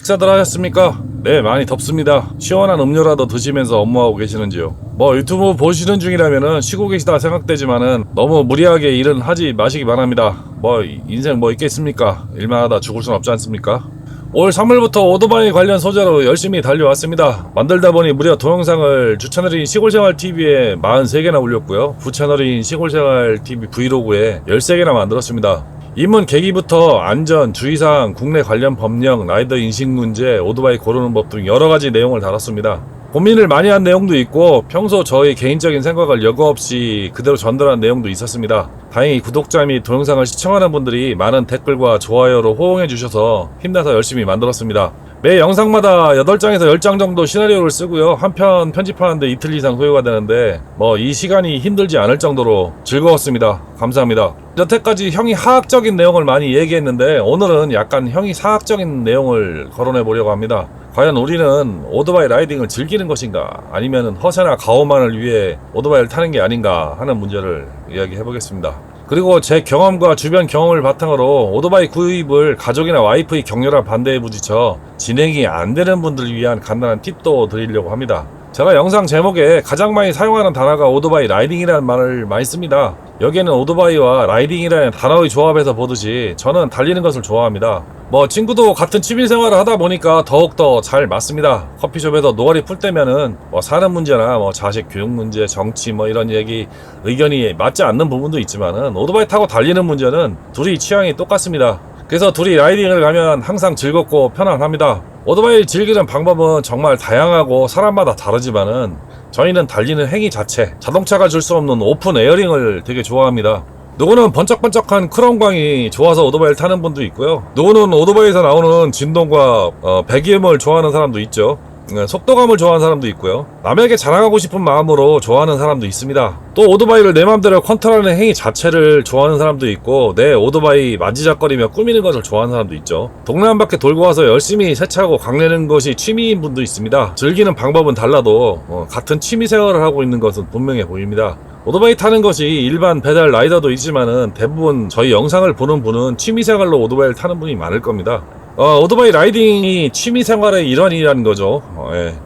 식사들 하셨습니까? 네, 많이 덥습니다. 시원한 음료라도 드시면서 업무하고 계시는지요? 뭐 유튜브 보시는 중이라면은 쉬고 계시다 생각되지만은 너무 무리하게 일은 하지 마시기 바랍니다. 뭐 인생 뭐 있겠습니까? 일만 하다 죽을 순 없지 않습니까? 올 3월부터 오토바이 관련 소재로 열심히 달려왔습니다. 만들다 보니 무려 동영상을 주채널인 시골생활TV에 43개나 올렸고요. 부채널인 시골생활TV 브이로그에 13개나 만들었습니다. 입문 계기부터 안전, 주의사항, 국내 관련 법령, 라이더 인식 문제, 오토바이 고르는 법 등 여러가지 내용을 다뤘습니다. 고민을 많이 한 내용도 있고 평소 저의 개인적인 생각을 여과 없이 그대로 전달한 내용도 있었습니다. 다행히 구독자 및 동영상을 시청하는 분들이 많은 댓글과 좋아요로 호응해 주셔서 힘내서 열심히 만들었습니다. 매 영상마다 8장에서 10장 정도 시나리오를 쓰고요. 한 편 편집하는데 이틀 이상 소요가 되는데 이 시간이 힘들지 않을 정도로 즐거웠습니다. 감사합니다. 여태까지 형이 하학적인 내용을 많이 얘기했는데 오늘은 약간 형이 사학적인 내용을 거론해 보려고 합니다. 과연 우리는 오토바이 라이딩을 즐기는 것인가 아니면 허세나 가오만을 위해 오토바이를 타는 게 아닌가 하는 문제를 이야기해 보겠습니다. 그리고 제 경험과 주변 경험을 바탕으로 오토바이 구입을 가족이나 와이프의 격렬한 반대에 부딪혀 진행이 안 되는 분들을 위한 간단한 팁도 드리려고 합니다. 제가 영상 제목에 가장 많이 사용하는 단어가 오토바이 라이딩이라는 말을 많이 씁니다. 여기에는 오토바이와 라이딩이라는 단어의 조합에서 보듯이 저는 달리는 것을 좋아합니다. 친구도 같은 취미생활을 하다 보니까 더욱더 잘 맞습니다. 커피숍에서 노가리 풀 때면은 사는 문제나 자식 교육 문제, 정치 이런 얘기 의견이 맞지 않는 부분도 있지만은 오토바이 타고 달리는 문제는 둘이 취향이 똑같습니다. 그래서 둘이 라이딩을 가면 항상 즐겁고 편안합니다. 오토바이 즐기는 방법은 정말 다양하고 사람마다 다르지만은 저희는 달리는 행위 자체, 자동차가 줄 수 없는 오픈 에어링을 되게 좋아합니다. 누구는 번쩍번쩍한 크롬광이 좋아서 오토바이를 타는 분도 있고요. 누구는 오토바이에서 나오는 진동과 배기음을 좋아하는 사람도 있죠. 속도감을 좋아하는 사람도 있고요. 남에게 자랑하고 싶은 마음으로 좋아하는 사람도 있습니다. 또 오토바이를 내 맘대로 컨트롤하는 행위 자체를 좋아하는 사람도 있고 내 오토바이 만지작거리며 꾸미는 것을 좋아하는 사람도 있죠. 동네 한 바퀴 돌고 와서 열심히 세차하고 강내는 것이 취미인 분도 있습니다. 즐기는 방법은 달라도 같은 취미 생활을 하고 있는 것은 분명해 보입니다. 오토바이 타는 것이 일반 배달 라이더도 있지만은 대부분 저희 영상을 보는 분은 취미생활로 오토바이를 타는 분이 많을 겁니다. 오토바이 라이딩이 취미생활의 일환이라는 거죠.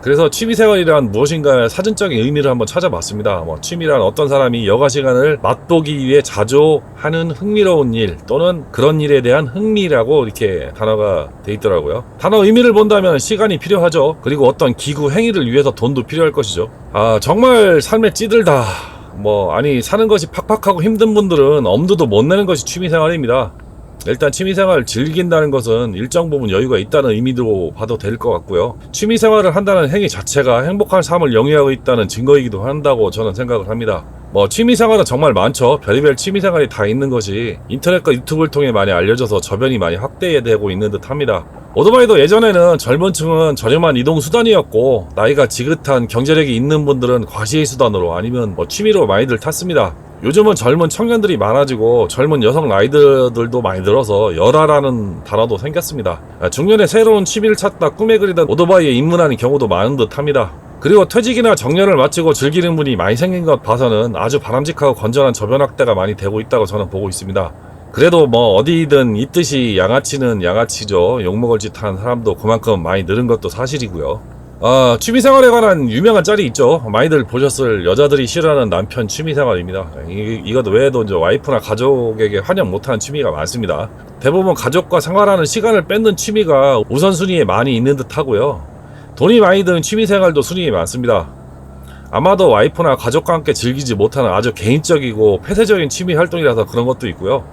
그래서 취미생활이란 무엇인가 사전적인 의미를 한번 찾아봤습니다. 취미란 어떤 사람이 여가 시간을 맛보기 위해 자주 하는 흥미로운 일 또는 그런 일에 대한 흥미라고 이렇게 단어가 돼 있더라고요. 단어 의미를 본다면 시간이 필요하죠. 그리고 어떤 기구 행위를 위해서 돈도 필요할 것이죠. 정말 삶에 찌들다. 사는 것이 팍팍하고 힘든 분들은 엄두도 못 내는 것이 취미생활입니다. 일단 취미생활을 즐긴다는 것은 일정 부분 여유가 있다는 의미로 봐도 될 것 같고요. 취미생활을 한다는 행위 자체가 행복한 삶을 영위하고 있다는 증거이기도 한다고 저는 생각을 합니다. 취미생활은 정말 많죠. 별의별 취미생활이 다 있는 것이 인터넷과 유튜브를 통해 많이 알려져서 저변이 많이 확대되고 있는 듯 합니다. 오토바이도 예전에는 젊은 층은 저렴한 이동수단이었고 나이가 지긋한 경제력이 있는 분들은 과시의 수단으로 아니면 취미로 많이들 탔습니다. 요즘은 젊은 청년들이 많아지고 젊은 여성 라이더들도 많이 늘어서 열화라는 단어도 생겼습니다. 중년에 새로운 취미를 찾다 꿈에 그리던 오토바이에 입문하는 경우도 많은 듯 합니다. 그리고 퇴직이나 정년을 마치고 즐기는 분이 많이 생긴 것 봐서는 아주 바람직하고 건전한 저변 확대가 많이 되고 있다고 저는 보고 있습니다. 그래도 어디든 있듯이 양아치는 양아치죠. 욕먹을 짓 하는 사람도 그만큼 많이 늘은 것도 사실이고요. 취미생활에 관한 유명한 짤이 있죠. 많이들 보셨을 여자들이 싫어하는 남편 취미생활입니다. 이것 외에도 이제 와이프나 가족에게 환영 못하는 취미가 많습니다. 대부분 가족과 생활하는 시간을 뺏는 취미가 우선순위에 많이 있는 듯 하고요. 돈이 많이 드는 취미생활도 순위에 많습니다. 아마도 와이프나 가족과 함께 즐기지 못하는 아주 개인적이고 폐쇄적인 취미 활동이라서 그런 것도 있고요.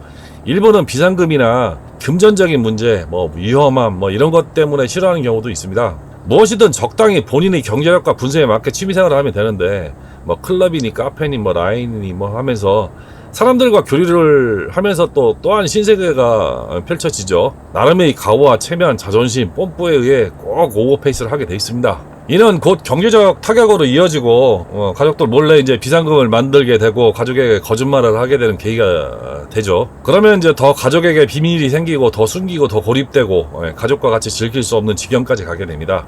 일부는 비상금이나 금전적인 문제, 위험함 이런 것 때문에 싫어하는 경우도 있습니다. 무엇이든 적당히 본인의 경제력과 분수에 맞게 취미생활을 하면 되는데 클럽이니 카페니 라인이니 하면서 사람들과 교류를 하면서 또한 신세계가 펼쳐지죠. 나름의 각오와 체면, 자존심, 뽐뿌에 의해 꼭 오버페이스를 하게 돼 있습니다. 이는 곧 경제적 타격으로 이어지고 가족들 몰래 이제 비상금을 만들게 되고 가족에게 거짓말을 하게 되는 계기가 되죠. 그러면 이제 더 가족에게 비밀이 생기고 더 숨기고 더 고립되고 가족과 같이 즐길 수 없는 지경까지 가게 됩니다.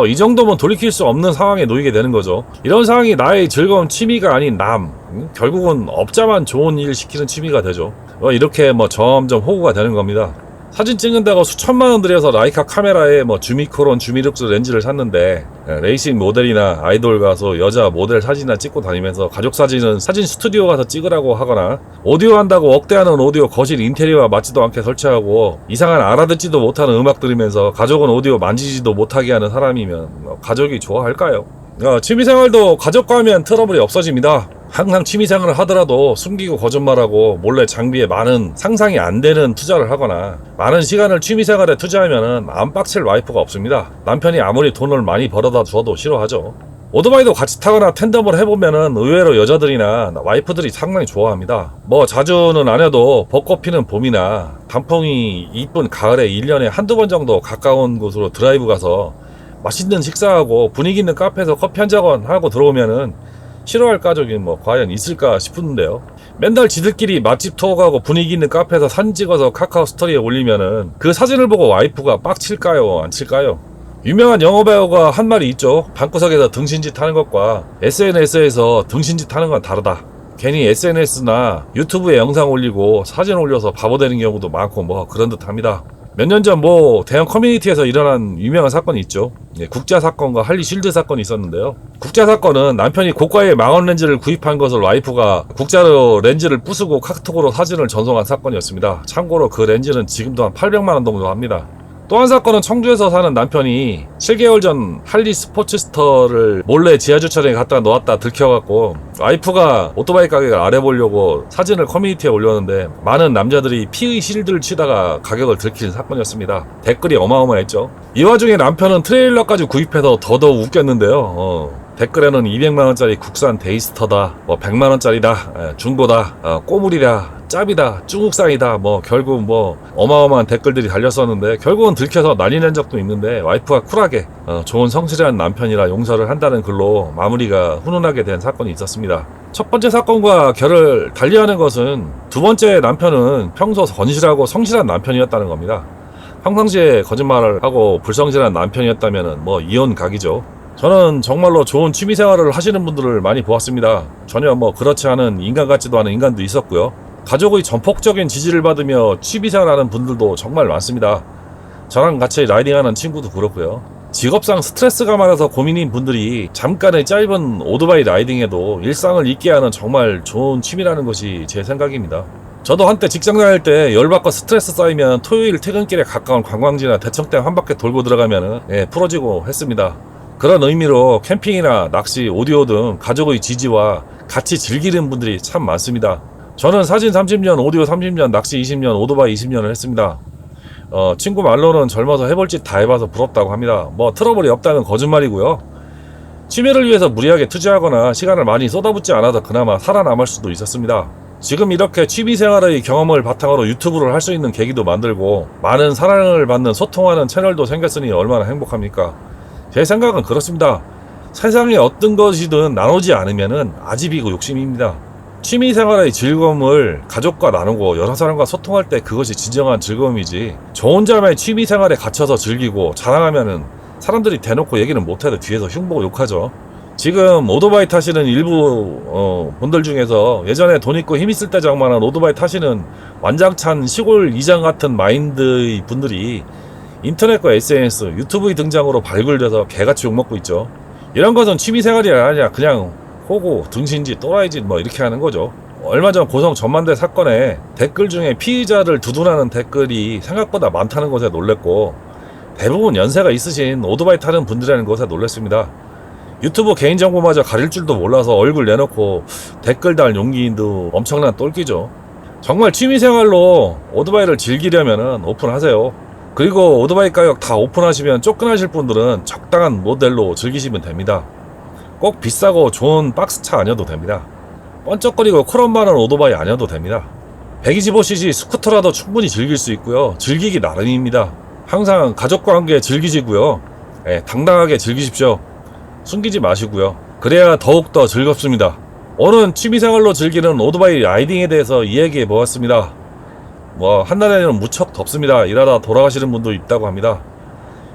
이 정도면 돌이킬 수 없는 상황에 놓이게 되는 거죠. 이런 상황이 나의 즐거운 취미가 아닌 결국은 업자만 좋은 일 시키는 취미가 되죠. 이렇게 점점 호구가 되는 겁니다. 사진 찍는다고 수천만 원 들여서 라이카 카메라에 뭐 주미코론, 주미룩스 렌즈를 샀는데 레이싱 모델이나 아이돌 가수, 여자 모델 사진이나 찍고 다니면서 가족 사진은 사진 스튜디오 가서 찍으라고 하거나 오디오 한다고 억대하는 오디오 거실 인테리어와 맞지도 않게 설치하고 이상한 알아듣지도 못하는 음악 들으면서 가족은 오디오 만지지도 못하게 하는 사람이면 가족이 좋아할까요? 취미생활도 가족과 하면 트러블이 없어집니다. 항상 취미생활을 하더라도 숨기고 거짓말하고 몰래 장비에 많은 상상이 안 되는 투자를 하거나 많은 시간을 취미생활에 투자하면 안 빡칠 와이프가 없습니다. 남편이 아무리 돈을 많이 벌어다 줘도 싫어하죠. 오토바이도 같이 타거나 텐덤을 해보면은 의외로 여자들이나 와이프들이 상당히 좋아합니다. 뭐 자주는 안 해도 벚꽃 피는 봄이나 단풍이 이쁜 가을에 1년에 한두 번 정도 가까운 곳으로 드라이브 가서 맛있는 식사하고 분위기 있는 카페에서 커피 한 잔 하고 들어오면은 싫어할 가족이 뭐 과연 있을까 싶은데요. 맨날 지들끼리 맛집 투어 가고 분위기 있는 카페에서 사진 찍어서 카카오 스토리에 올리면은 그 사진을 보고 와이프가 빡칠까요? 안 칠까요? 유명한 영어 배우가 한 말이 있죠. 방구석에서 등신짓 하는 것과 SNS에서 등신짓 하는 건 다르다. 괜히 SNS나 유튜브에 영상 올리고 사진 올려서 바보 되는 경우도 많고 뭐 그런 듯 합니다. 몇 년 전 뭐 대형 커뮤니티에서 일어난 유명한 사건이 있죠. 국자 사건과 할리 쉴드 사건이 있었는데요. 국자 사건은 남편이 고가의 망원 렌즈를 구입한 것을 와이프가 국자로 렌즈를 부수고 카톡으로 사진을 전송한 사건이었습니다. 참고로 그 렌즈는 지금도 한 800만 원 정도 합니다. 또 한 사건은 청주에서 사는 남편이 7개월 전 할리 스포츠스터를 몰래 지하주차장에 갖다 놓았다 들켜갖고 와이프가 오토바이 가격을 알아보려고 사진을 커뮤니티에 올렸는데 많은 남자들이 피의 실드를 치다가 가격을 들킨 사건이었습니다. 댓글이 어마어마했죠. 이 와중에 남편은 트레일러까지 구입해서 더더욱 웃겼는데요. 댓글에는 200만원짜리 국산 데이스터다, 뭐 100만원짜리다, 중고다, 꼬물이다, 짭이다, 중국산이다, 뭐 결국 뭐 어마어마한 댓글들이 달렸었는데 결국은 들켜서 난리 난 적도 있는데 와이프가 쿨하게 좋은 성실한 남편이라 용서를 한다는 글로 마무리가 훈훈하게 된 사건이 있었습니다. 첫 번째 사건과 결을 달리하는 것은 두 번째 남편은 평소 건실하고 성실한 남편이었다는 겁니다. 평상시에 거짓말을 하고 불성실한 남편이었다면 뭐 이혼 각이죠. 저는 정말로 좋은 취미생활을 하시는 분들을 많이 보았습니다. 전혀 뭐 그렇지 않은 인간 같지도 않은 인간도 있었고요. 가족의 전폭적인 지지를 받으며 취미생활하는 분들도 정말 많습니다. 저랑 같이 라이딩하는 친구도 그렇고요. 직업상 스트레스가 많아서 고민인 분들이 잠깐의 짧은 오토바이 라이딩에도 일상을 잊게 하는 정말 좋은 취미라는 것이 제 생각입니다. 저도 한때 직장 다닐 때 열받고 스트레스 쌓이면 토요일 퇴근길에 가까운 관광지나 대청댐 한 바퀴 돌고 들어가면 풀어지고 했습니다. 그런 의미로 캠핑이나 낚시, 오디오 등 가족의 지지와 같이 즐기는 분들이 참 많습니다. 저는 사진 30년, 오디오 30년, 낚시 20년, 오토바이 20년을 했습니다. 친구 말로는 젊어서 해볼 짓 다 해봐서 부럽다고 합니다. 뭐 트러블이 없다는 거짓말이고요. 취미를 위해서 무리하게 투자하거나 시간을 많이 쏟아붓지 않아서 그나마 살아남을 수도 있었습니다. 지금 이렇게 취미생활의 경험을 바탕으로 유튜브를 할 수 있는 계기도 만들고 많은 사랑을 받는 소통하는 채널도 생겼으니 얼마나 행복합니까? 제 생각은 그렇습니다. 세상에 어떤 것이든 나누지 않으면 아집이고 욕심입니다. 취미생활의 즐거움을 가족과 나누고 여러 사람과 소통할 때 그것이 진정한 즐거움이지 저 혼자만의 취미생활에 갇혀서 즐기고 자랑하면은 사람들이 대놓고 얘기는 못해도 뒤에서 흉보고 욕하죠. 지금 오토바이 타시는 일부 분들 중에서 예전에 돈 있고 힘 있을 때 장만한 오토바이 타시는 완장찬 시골 이장 같은 마인드의 분들이 인터넷과 SNS, 유튜브의 등장으로 발굴돼서 개같이 욕먹고 있죠. 이런 것은 취미생활이 아니라 그냥 호구, 등신짓, 또라이짓 뭐 이렇게 하는 거죠. 얼마 전 고성 전만대 사건에 댓글 중에 피의자를 두둔하는 댓글이 생각보다 많다는 것에 놀랬고 대부분 연세가 있으신 오토바이 타는 분들이라는 것에 놀랐습니다. 유튜브 개인정보마저 가릴 줄도 몰라서 얼굴 내놓고 댓글 달 용기도 엄청난 똘끼죠. 정말 취미생활로 오토바이를 즐기려면 오픈하세요. 그리고 오토바이 가격 다 오픈하시면 쫓겨나실 분들은 적당한 모델로 즐기시면 됩니다. 꼭 비싸고 좋은 박스차 아니어도 됩니다. 번쩍거리고 콜업 많은 오토바이 아니어도 됩니다. 125cc 스쿠터라도 충분히 즐길 수 있고요. 즐기기 나름입니다. 항상 가족과 함께 즐기시고요. 당당하게 즐기십시오. 숨기지 마시고요. 그래야 더욱더 즐겁습니다. 오늘 취미생활로 즐기는 오토바이 라이딩에 대해서 이야기해 보았습니다. 한낮에는 무척 덥습니다. 일하다 돌아가시는 분도 있다고 합니다.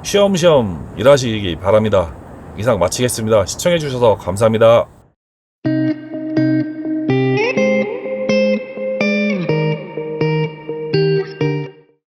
쉬엄쉬엄 일하시기 바랍니다. 이상 마치겠습니다. 시청해 주셔서 감사합니다.